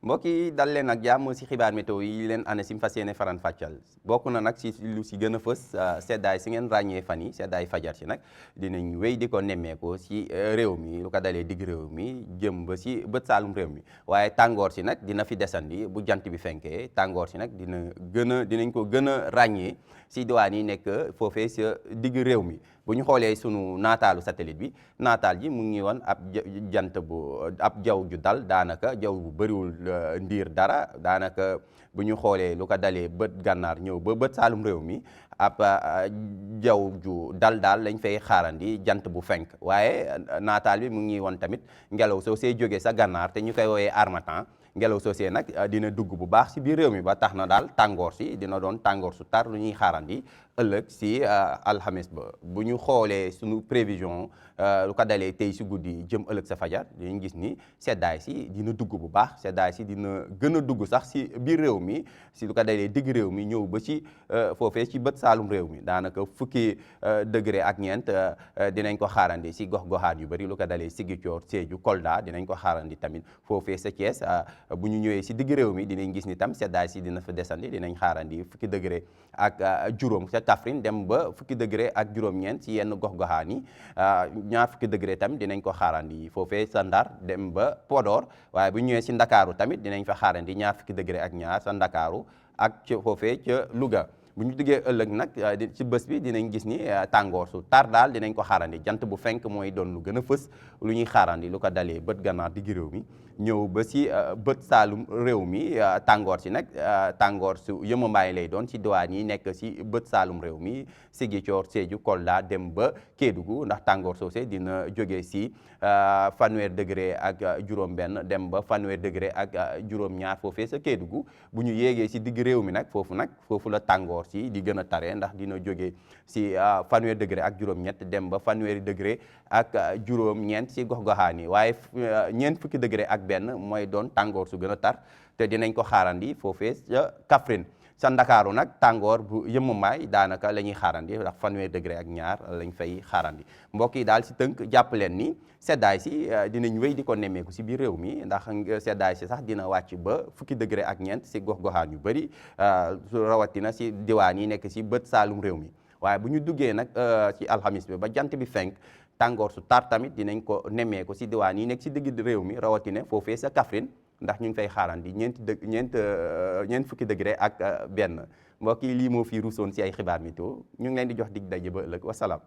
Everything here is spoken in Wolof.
mbokk yi dal leen ak jàmm si xibaar météo yi leen ANACIM fas yéene faran fàccal bokk na nag si lu si gën a fës seddaay si ngeen ràññee fan yi seddaay fajar si nag dinañ wéy di ko nemmeekoo si réew mi lu ko dalee digg réew mi jëm ba si bët saalum réew mi waaye tàngoor si nag dina fi desandi bu jant bi fenkee tàngoor si nag dinañ ko gën a ràññee si diwaan yi nekk foofee sa digg réew mi bu ñu xoolee sunu naataalu satellite bi naataal ji mu ngi woon ab jaww ju dal daanaka jaww bu bëriwul ndiir dara daanaka bu ñu xoolee lu ko dalee bët gànnaar ñëw ba bët saalum réew mi ab jaww ju dal daal lañ fay xaarandi jant bu fenk waaye naataal bi mu ngi woon tamit ngelaw soo see jógee sa gànnaar te ñu koy woowee harmattan ngelaw soosee nag dina dugg bu baax si biir réew mi ba tax na daal tàngoor si dina doon tàngoor su tar lu ñuy xaarandi ëllëg si alxames ba bu ñu xoolee suñu prévision lu ko dalee tey si guddi jëm ëllëg sa fajar dinañ gis ni seddaay si dina dugg bu baax seddaay si dina gën a dugg sax si biir réew mi si lu ko dalee digg réew mi ñëw ba ci foofee ci bët saalum réew mi daanaka fukki degré ak ñeent dinañ ko xaarandi si gox-goxaan yu bëri lu ko dalee Ziguinchor Sédhiou Kolda dinañ ko xaarandi tamit foofee sa Thiès bu ñu ñëwee si digg réew mi dinañ gis ni tam seddaay si dina fa desandi dinañ xaarandi fukki degré ak juróom sa Kaffrine dem ba fukki degré ak juróom-ñeent si yenn gox-goxaan yi ñaar fukki degré tamit dinañ ko xaarandi foofee sa Ndar dem ba Podor waaye bu ñu ñëwee si Ndakaaru tamit dinañ fa xaarandi ñaar fukki degré ak ñaar sa Ndakaaru ak ca foofee ca Louga bu ñu duggee ëllëg nag ci bés bi dinañ gis ni tàngoor su tar daal dinañ ko xaarandi jant bu fenk mooy doon lu gën a fës lu ñuy xaarandi lu ko dalee bët gànnaar digg réew mi ñëw ba si bët saalum réew mi tàngoor si nag tàngoor su yëmambaay lay doon si diwaan yi nekk si bët saalum réew mi Ziguinchor Sédhiou Kolda dem ba Kédougou ndax tàngoor soosé dina jógee si fanweer degré ak juróom-benn dem ba fanweer degré ak juróom-ñaar foofee sa Kédougou bu ñu yéegee si digg réew mi nag foofu la tàngoor si di gën a tare ndax dina jógee si fanweer degré ak juróom-ñett dem ba fanweeri degré ak juróom-ñeent si gox-goxaan yi waaye ñeent fukki degré ak benn mooy doon tàngoor su gën a tar te dinañ ko xaarandi foofee sa Kaffrine sa Ndakaaru nag tàngoor bu yëmamaay daanaka la ñuy xaarandi ndax fanweer degré ak ñaar lañ fay xaarandi mbokk yi daal si tënk jàpp leen ni seddaay si dinañ wéy di ko nemmeeku si biir réew mi ndax seddaay si sax dina wàcc ba fukki degré ak ñeent si gox-goxaan yu bëri rawatina si diwaan yi nekk si bët saalum réew mi waaye bu ñu duggee nag ci alxamis bi ba jant bi fenk tàngoor su tar tamit dinañ ko nemmeeku si diwaan yi nekk si digg réew mi rawatina foofee sa Kaffrine ndax ñu ngi fay xaarandi ñeent fukki degré ak benn mbokk yi lii moo fi ruusoon si ay xibaar météo ñu ngi leen di jox dig daje ba ëllëg wasalaam